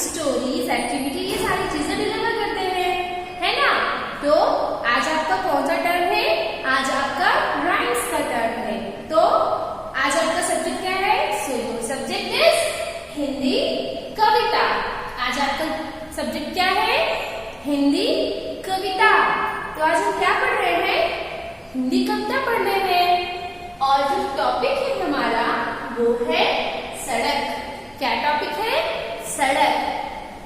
Stories, activity, ये सारी चीजें डिलीवर करते हैं, है ना। तो आज आपका कौन सा टर्न है? आज आपका राइम्स का टर्न है। तो आज आपका सब्जेक्ट क्या है? So your subject is Hindi कविता। आज आपका सब्जेक्ट क्या है? हिंदी कविता। तो आज हम क्या पढ़ रहे हैं? हिंदी कविता पढ़ रहे हैं। और जो टॉपिक है हमारा वो है सड़क। क्या टॉपिक है? सड़क।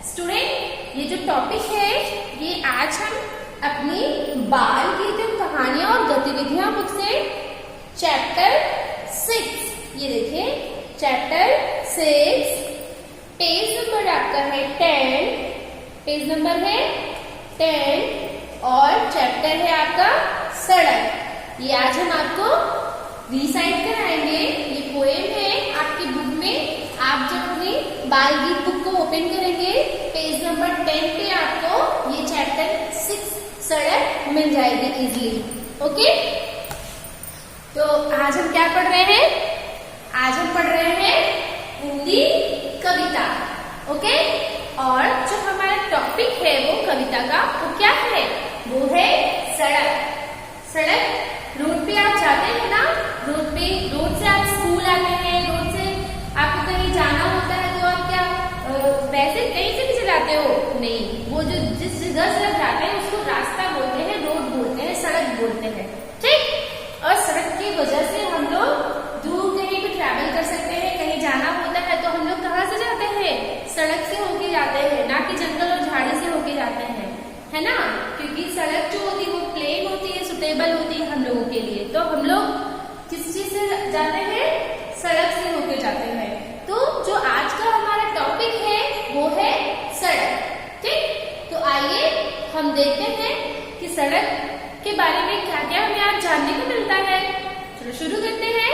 स्टूडेंट, ये जो टॉपिक है ये आज हम अपनी बाल गीत कहानियां और गतिविधियां बुक से चैप्टर 6, ये देखिए चैप्टर 6, पेज नंबर आपका है 10, पेज नंबर है 10 और चैप्टर है आपका सड़क। ये आज हम आपको रिसाइट कराएंगे। ये पोएम है आपकी बुक में। आप जब अपनी बाल गीत बुक को ओपन करेंगे पेज नंबर 10 पे आपको ये चैप्टर 6 सड़क मिल जाएगी इजीली। ओके, तो आज हम क्या पढ़ रहे हैं? आज हम पढ़ रहे हैं हिंदी कविता। ओके, और जो हमारा टॉपिक है वो कविता का वो क्या है? वो है सड़क। सड़क, रोड पे आप जाते हैं ना, रोड से आप स्कूल आते हैं, रोड से आपको कहीं जाना होता है तो आप क्या वैसे कहीं से भी चलाते हो? नहीं, वो जो जिस जगह से आप जाते हैं उसको रास्ता बोलते हैं, रोड बोलते हैं, सड़क बोलते हैं, ठीक। और सड़क की वजह से हम लोग दूर कहीं भी ट्रैवल कर सकते हैं। कहीं जाना होता है तो हम लोग कहाँ से जाते हैं? सड़क से होके जाते हैं, ना कि जंगल और झाड़ी से होके जाते हैं, है ना। क्योंकि सड़क जो होती है वो प्लेन होती है, सुटेबल होती है हम लोगों के लिए। तो हम लोग किस चीज से जाते हैं? सड़क से होके जाते हैं। तो जो आज का हमारा टॉपिक है वो है सड़क, ठीक। तो आइए हम देखते हैं कि सड़क के बारे में क्या क्या हमें आज जानने को मिलता है। चलो शुरू करते हैं।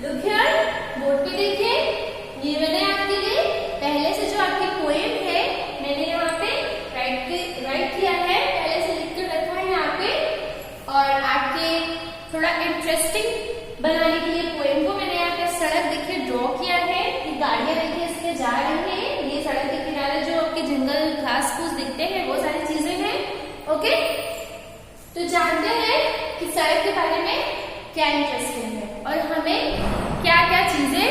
लुक हियर, बोर्ड पे देखिए, ये मैंने आपके लिए पहले से जो आपकी पोएम है मैंने यहाँ पे राइट किया है, पहले से लिख कर रखा है यहाँ पे। और आपके थोड़ा इंटरेस्टिंग बनाने के लिए पोएम को मैंने यहाँ पे सड़क देखिए ड्रॉ किया है। ये गाड़ियां देखिए इसके जा रही हैं, ये सड़क के किनारे जो आपके जंगल घास फूस दिखते हैं वो सारी चीजें हैं। ओके, तो जानते हैं कि सड़क के बारे में क्या इंटरेस्टिंग है और हमें क्या क्या चीजें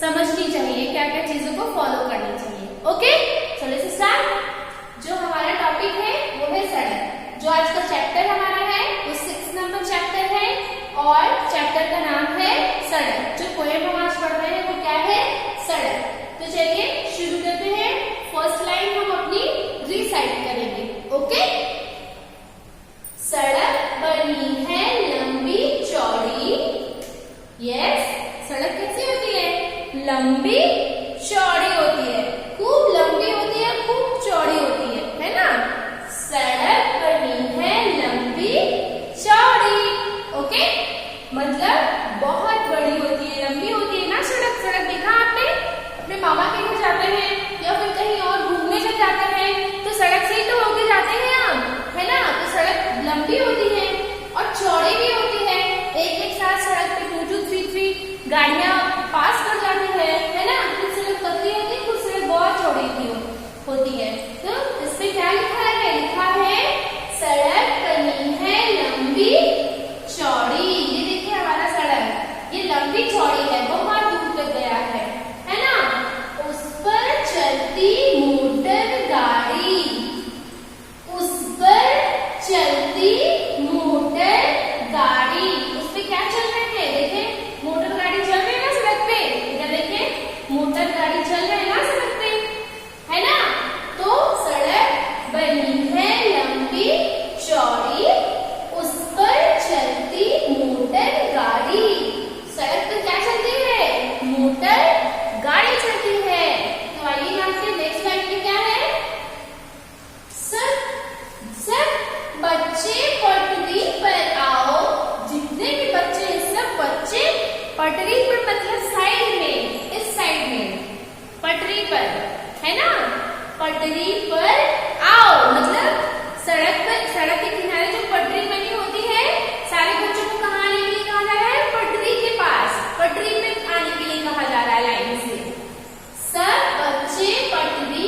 समझनी चाहिए, क्या क्या चीजों को फॉलो करनी चाहिए। ओके, चलो से स्टार्ट। जो हमारा टॉपिक है वो है सड़क। जो आज का चैप्टर हमारा है वो 6 नंबर चैप्टर है और चैप्टर का नाम है सड़क। जो पोएम हम आज पढ़ रहे हैं वो क्या है? सड़क। तो चलिए शुरू करते हैं। फर्स्ट लाइन हम अपनी रिसाइट करेंगे। ओके, सड़क बनी है लंबी चौड़ी। यस, सड़क कैसी होती है? लंबी चौड़ी होती है, खूब लंबी होती है, खूब चौड़ी होती है ना। सड़क बनी है लंबी चौड़ी। ओके, मतलब बहुत बड़ी होती है, लंबी होती है ना सड़क। सड़क देखा आपने? अपने मामा के घर जाते हैं या फिर कहीं और घूमने जब जाते हैं तो सड़क से ही तो होके जाते हैं आप, है ना। तो सड़क लंबी होती है और चौड़ी भी होती है। एक साथ सड़क पे 2 2 3 3 गाड़ियां पास कर जाती है ना। कुछ सड़क पतली होती है, कुछ सड़क बहुत चौड़ी होती है। तो इस पे क्या लिखा है? लिखा है सड़क बनी है लंबी चौड़ी। ये देखिए हमारा सड़क ये लंबी चौड़ी है, बहुत दूर तक गया है ना। उस पर चलती मोटर गाड़ी, उस पर चलती मोटर गाड़ी। उस पे क्या चल रहे हैं? देखिए मोटर गाड़ी चल रही है ना सड़क पे। इधर देखिए मोटर गाड़ी चल रही है ना सड़क पे, है ना। तो सड़क बनी है लंबी चौड़ी, उस पर चलती मोटर गाड़ी। सड़क पर क्या चलती है? मोटर गाड़ी चलती है। तो आइए आपके नेक्स्ट लाइन में क्या है? सब बच्चे पटरी पर आओ। जितने भी बच्चे, सब बच्चे पटरी पर, मतलब साइड में, इस साइड में पटरी पर, है ना। पटरी पर आओ मतलब सड़क के किनारे जो पटरी बनी होती है, सारे बच्चों को कहाँ आने के लिए कहा जा रहा है? पटरी के पास, पटरी पे आने के लिए कहा जा रहा है लाइन से। सब बच्चे पटरी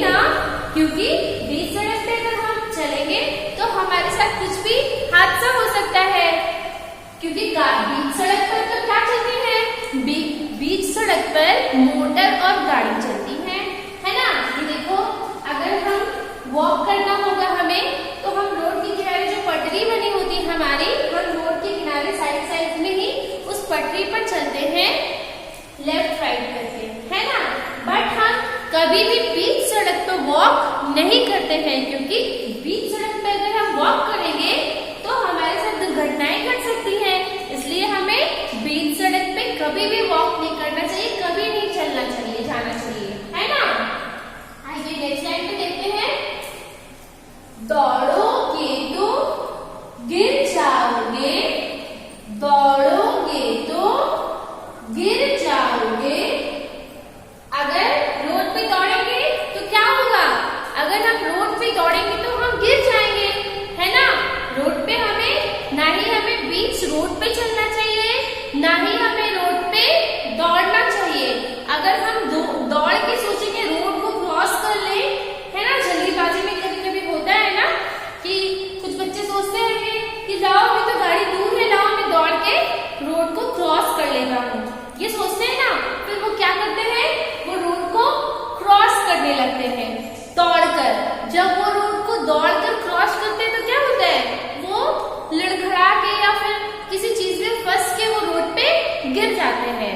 ना, क्योंकि बीच सड़क पे अगर हम चलेंगे तो हमारे साथ कुछ भी हादसा हो सकता है, क्योंकि बीच सड़क पर तो क्या चलती है, बीच सड़क पर मोटर और गाड़ी चलती है ना। ये देखो, अगर हम वॉक करना होगा हमें, तो हम रोड के किनारे जो पटरी बनी होती है हमारी, हम रोड के किनारे साइड साइड में ही उस पटरी पर चलते हैं लेफ्ट राइट करके, है ना। बट हम कभी भी बीच सड़क पर वॉक नहीं करते हैं, क्योंकि बीच सड़क पर अगर हम वॉक करेंगे तो हमारे साथ दुर्घटनाएं घट सकती हैं। इसलिए हमें बीच सड़क पे कभी भी वॉक नहीं करना चाहिए, कभी नहीं चलना चाहिए, जाना चाहिए, है ना। आइए नेक्स्ट लाइन पे देखते हैं। दौड़ोगे तो गिर जाओगे, दौड़ोगे तो गिर जाओगे। अगर रोड पे दौड़ेंगे तो क्या होगा, अगर हम रोड पे दौड़ेंगे तो हम गिर जाएंगे, है ना। रोड पे ना ही हमें बीच रोड पे चलना चाहिए, ना ही हमें रोड पे दौड़ना चाहिए। अगर हम दौड़ के सोचेंगे रोड को क्रॉस कर ले, है ना, जल्दीबाजी में कभी कभी होता है ना कि कुछ बच्चे सोचते हैं कि लाओ अभी तो गाड़ी दूर है, लाओ मैं दौड़ के रोड को क्रॉस कर लेता हूँ, ये सोचते हैं ना। फिर वो क्या करते हैं, वो रोड को क्रॉस करने लगते हैं दौड़कर। जब वो रोड को दौड़कर क्रॉस करते हैं तो क्या होता है, वो लड़खड़ा के या फिर किसी चीज में फंस के वो रोड पे गिर जाते हैं,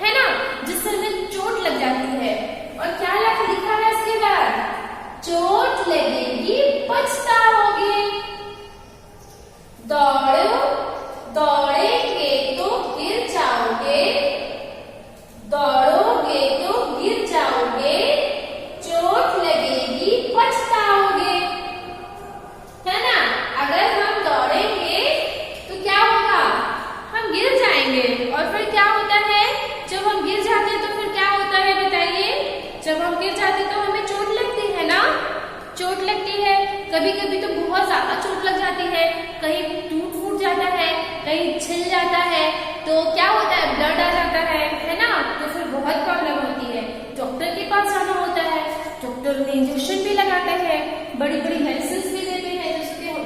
है ना, जिससे उन्हें चोट लग जाती है। और क्या लिखा है इसके बाद, चोट लगेगी पछताओगे। दौड़ेंगे तो गिर जाओगे, दौड़ोगे तो गिर जाओगे, चोट लगेगी पछताओगे, है ना। अगर हम दौड़ेंगे तो क्या होगा, हम गिर जाएंगे। और फिर क्या होता है, जब हम गिर जाते हैं तो फिर क्या होता है बताइए, जब हम गिर जाते हैं तो हमें चोट लगती है ना, चोट लगती है। कभी कभी तो बहुत ज्यादा चोट लग जाती है, कहीं टूट फूट जाता है, कहीं छिल जाता है, तो क्या होता है, ब्लड आ जाता है ना। तो फिर बहुत प्रॉब्लम होती है, डॉक्टर के पास जाना होता है, डॉक्टर ने इंजेक्शन भी लगाते हैं, बड़ी बड़ी मेडिसिन भी देते हैं,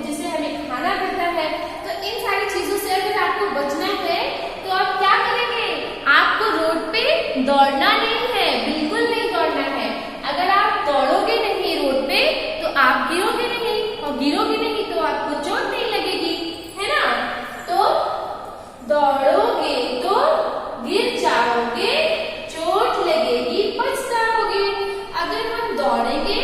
जिसे हमें खाना पड़ता है। तो इन सारी चीजों से अगर आपको बचना है तो आप क्या करेंगे, आपको रोड पे दौड़ना नहीं है, बिल्कुल नहीं दौड़ना है। अगर आप दौड़ोगे नहीं रोड पे तो आप गिरोगे नहीं, और गिरोगे नहीं तो आपको चोट नहीं लगेगी, है ना। तो दौड़ोगे तो गिर जाओगे, चोट लगेगी पछताओगे। अगर हम दौड़ेंगे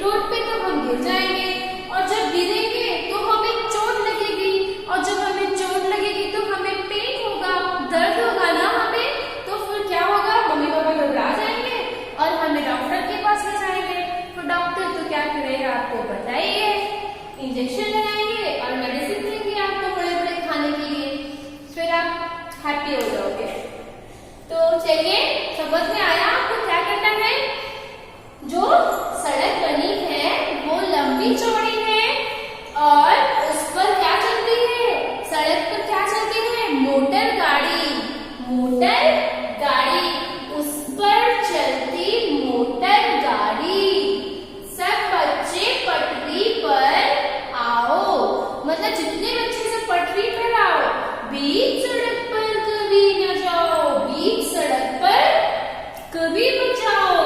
रोड पे तो हम गिर जाएंगे, और जब गिरेंगे तो हमें चोट लगेगी, और जब हमें चोट लगेगी तो हमें पेन होगा, दर्द होगा ना हमें। तो फिर क्या होगा, मम्मी पापा घबरा जाएंगे और हमें डॉक्टर के पास ले जाएंगे। तो डॉक्टर तो क्या करेगा, आपको बताइए, इंजेक्शन लगाएंगे और मेडिसिन देंगे आपको बड़े बड़े खाने के लिए, फिर आप हैप्पी हो जाओगे। तो चलिए, समझ में आया आपको क्या करना है। जो सड़क बनी है वो लंबी चौड़ी है, और उस पर क्या चलती है, सड़क पर क्या चलती है, मोटर गाड़ी, मोटर गाड़ी, उस पर चलती मोटर गाड़ी। सब बच्चे पटरी पर आओ, मतलब जितने बच्चे सब पटरी पर आओ, बीच सड़क पर कभी न जाओ, बीच सड़क पर कभी मत जाओ।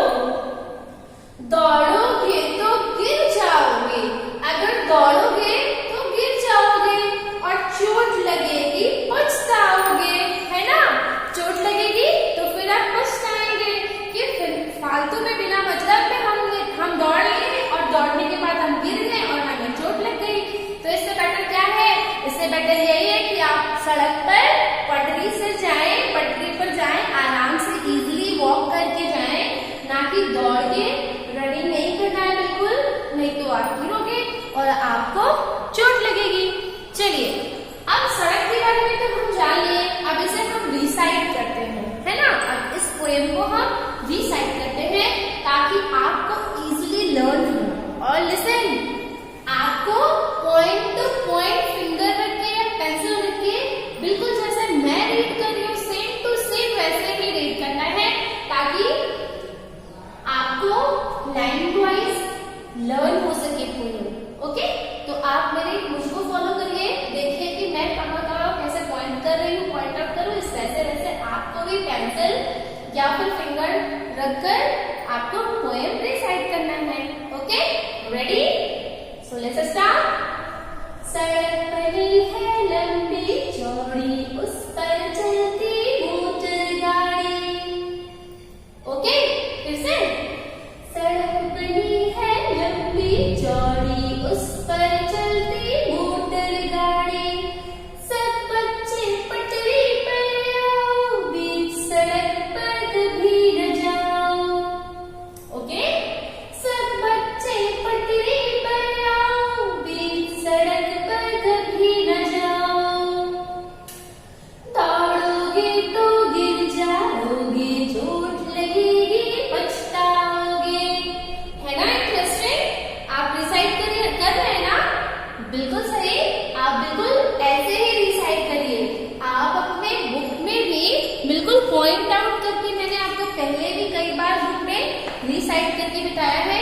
दौड़ोगे तो गिर जाओगे, अगर दौड़ोगे तो गिर जाओगे, और चोट लगेगी पछताओगे, है ना। चोट लगेगी तो फिर आप पछताएंगे कि फिर फालतू में बिना मतलब में हम दौड़ लिए और दौड़ने के बाद हम गिर गए और हमें चोट लग गई। तो इससे बेटर क्या है, इससे बेटर यही है कि आप सड़क पर पटरी से जाएं, पटरी पर जाएं, आराम से इजीली वॉक करके जाएं, ना कि दौड़ के। रनिंग नहीं करना है बिल्कुल, नहीं तो आप गिरोगे और आपको चोट लगेगी। चलिए, अब सड़क के बारे में तो हम जान लिए, अब इसे हम रिसाइट करते हैं, है ना। अब इस पोएम को हम रिसाइट करते हैं ताकि आपको इजीली लर्न हो। और लिसन, आपको पॉइंट टू पॉइंट फिंगर रख के या पेंसिल रख के बिल्कुल पेंसिल या फिर फिंगर रखकर आपको पोएम रिसाइट करना है। Okay, ready? So let's start. सड़क बनी है लंबी चौड़ी, उस पर चलती मोटर गाड़ी। ओके, फिर से। सड़क बनी है लंबी चौड़ी, उस पर चलती मोटर गाड़ी। सब बच्चे पटरी पर आओ, बीच सड़क पर कभी न जाओ। ओके, सब बच्चे पटरी पर आओ, बीच सड़क पर कभी न जाओ। दौड़ोगे तो गिर जाओगे, चोट लगेगी पछताओगे। है ना इंटरेस्टिंग? आप रिसाइट कर रहे हैं ना? बिल्कुल सही। आप बिल्कुल ऐसे ही रिसाइट करिए। आप अपने बुक में भी बिल्कुल पॉइंट आउट करके, मैंने आपको पहले भी कई बार बुक में रिसाइट करके बताया है,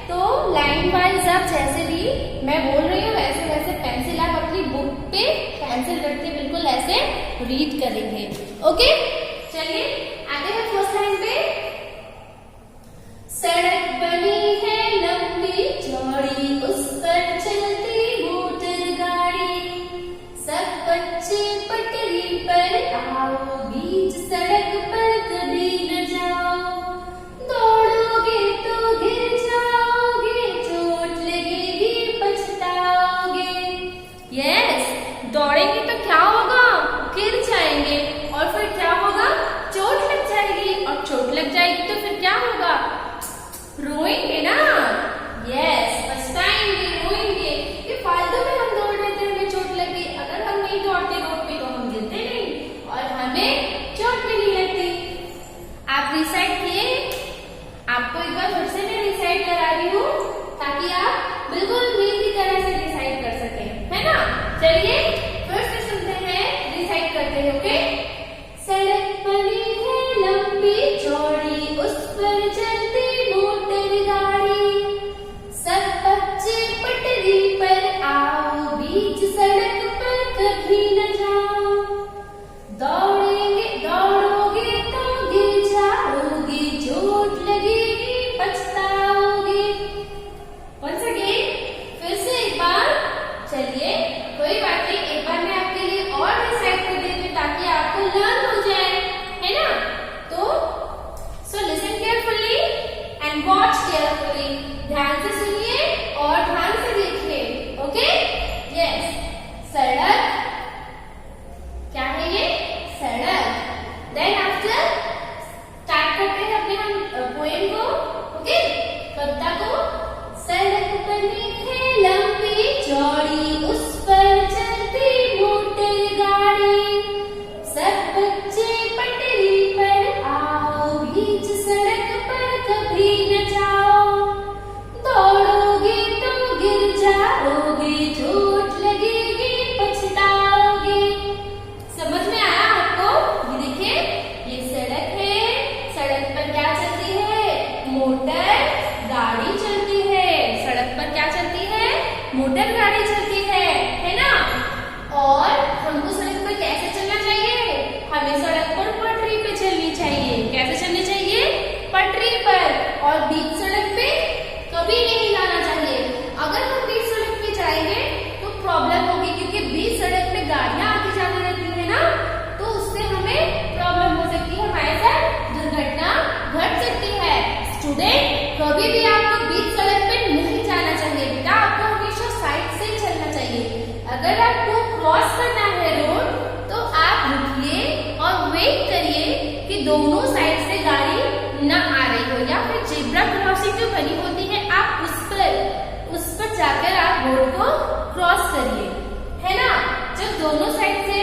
तो लाइन वाइज आप जैसे भी मैं बोल रही हूँ वैसे वैसे पेंसिल आप अपनी बुक पे पेंसिल रख के बिल्कुल ऐसे रीड करेंगे। ओके, चलिए आगे हैं फर्स्ट लाइन पे। सड़क बनी है लंबी चौड़ी, उस पर चलती मोटर गाड़ी। सब बच्चे पटरी पर आओ, बीच सड़क पर कभी न जाओ। दौड़ोगे तो गिर जाओगे, चोट लगेगी पछताओगे। यस, दौड़ेंगे तो क्या होगा? गिर जाएंगे, और फिर क्या होगा? चोट लग जाएगी, और चोट लग जाएगी तो फिर क्या होगा? रोएंगे ना। यस, पछताएंगे, रोएंगे कि फालतू में हम दौड़ रहे थे, हमें चोट लगी। अगर हम नहीं दौड़ते रोड पे तो हम गिरते नहीं और हमें चोट भी नहीं लगती। आप रिसाइट किए? आपको एक बार फिर से मैं रिसाइट करा रही हूँ ताकि आप बिल्कुल मेरी तरह से रिसाइट कर सकें, है ना? चलिए फिर से सुनते हैं, रिसाइट करते हैं। ओके, सड़क बनी है लंबी चौड़ी, उस पर चलती मोटर गाड़ी। सब बच्चे पटरी पर आओ, बीच सड़क पर कभी न जाओ। दौड़ोगे तो गिर जाओगे, चोट लगेगी पछताओगे। Once again, फिर से एक बार। चलिए कोई बात नहीं, एक बार मैं आपके लिए और रिसाइट कर देती हूँ ताकि आपको लर्न हो जाए, है ना? तो so listen carefully and watch carefully. ध्यान से सुनिए और ध्यान से देखिए। Okay, yes. सड़क, क्या है ये? सड़क। देन आफ्टर स्टार्ट करते हैं अपने हम पोएम को। ओके, कविता को। सड़क बनी है लंबी चौड़ी, उस पर चलती मोटर गाड़ी। सब बच्चे पटरी पर आओ, बीच सड़क पर कभी न जाओ। दौड़ोगे तो गिर जाओगे, चोट लगेगी पछताओगे। समझ में आया आपको? ये देखिए, ये सड़क है। सड़क पर क्या चलती है? मोटर गाड़ी चलती है। सड़क पर क्या चलती है? मोटर गाड़ी चलती है ना? और हमको सड़क पर कैसे चलना चाहिए? हमें सड़क पर पटरी पे चलनी चाहिए। कैसे चलनी चाहिए? पटरी पर। और बीच सड़क पे कभी नहीं जाना चाहिए। अगर हम बीच सड़क पे जाएंगे तो प्रॉब्लम होगी, क्योंकि बीच सड़क पे गाड़ियां आती जाती रहती है ना, तो उससे हमें प्रॉब्लम हो सकती है, हमारे साथ दुर्घटना घट सकती है। स्टूडेंट, कभी भी आपको बीच सड़क पे नहीं जाना चाहिए बेटा, आपको हमेशा साइड से चलना चाहिए। अगर आपको क्रॉस करना है रोड तो आप रुकिए और वेट करिए कि दोनों साइड से गाड़ी न आ रही हो, या फिर जेब्रा क्रॉसिंग जो बनी होती है आप उस पर जाकर आप रोड को क्रॉस करिए, है ना? जब दोनों साइड से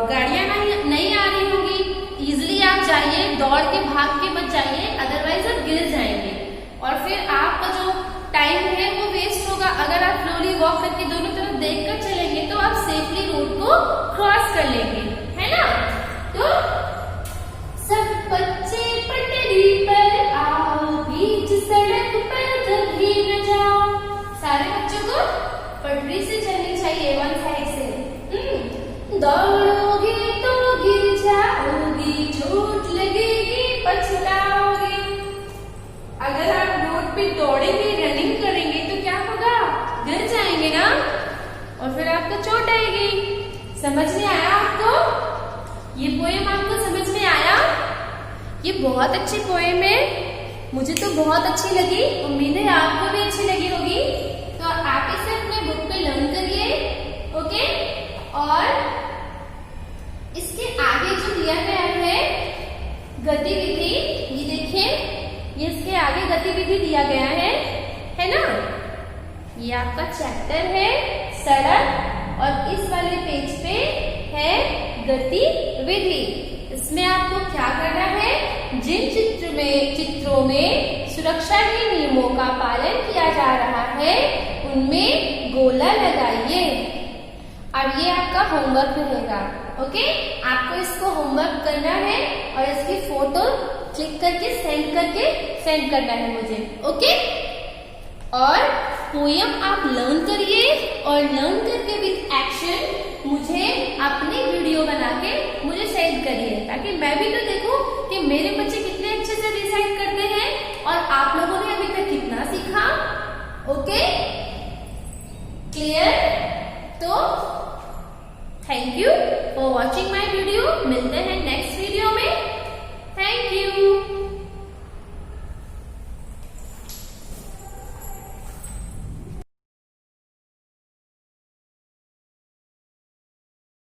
गाड़ियां नहीं आ रही होंगी, इजिली आप जाइए, दौड़ के भाग के मत जाइए, अदरवाइज आप गिर जाएंगे और फिर आपका जो टाइम है वो वेस्ट होगा। अगर आप स्लोली वॉक करके दोनों तरफ देखकर चलेंगे तो आप सेफली रोड को क्रॉस कर लेंगे, है ना? तो सब बच्चे पटरी पर आओ, बीच सड़क पर कभी न जाओ। सारे बच्चों को पटरी से चलनी चाहिए, वन साइड से। दौड़ोगे तो गिर जाओगे, चोट अगर आप रोड पे दौड़ेंगे, रनिंग करेंगे तो क्या होगा? गिर जाएंगे ना, और फिर आपको चोट आएगी। समझ में आया आपको? ये पोएम आपको समझ में आया? ये बहुत अच्छी पोएम है, मुझे तो बहुत अच्छी लगी, उम्मीद है आपको भी अच्छी लगी होगी। तो आप इसे अपने बुक पे लर्न करिए, ओके। और इसके आगे जो दिया गया है गतिविधि, ये देखिए, ये इसके आगे गतिविधि दिया गया है ना। ये आपका चैप्टर है सड़क, और इस वाले पेज पे है गतिविधि। इसमें आपको क्या करना है? जिन चित्रों में सुरक्षा के नियमों का पालन किया जा रहा है उनमें गोला लगाइए। और ये आपका होमवर्क रहेगा, ओके। आपको इसको होमवर्क करना है और इसकी फोटो क्लिक करके सेंड करना है मुझे, ओके। और पोयम आप लर्न करिए, और लर्न करके विद एक्शन मुझे अपनी वीडियो बना के मुझे सेंड करिए, ताकि मैं भी तो देखूं कि मेरे बच्चे कितने अच्छे से रिसाइट करते हैं और आप लोगों ने अभी तक कितना सीखा, ओके। क्लियर? तो thank you for watching my video. मिलते हैं नेक्स्ट वीडियो में। Thank you.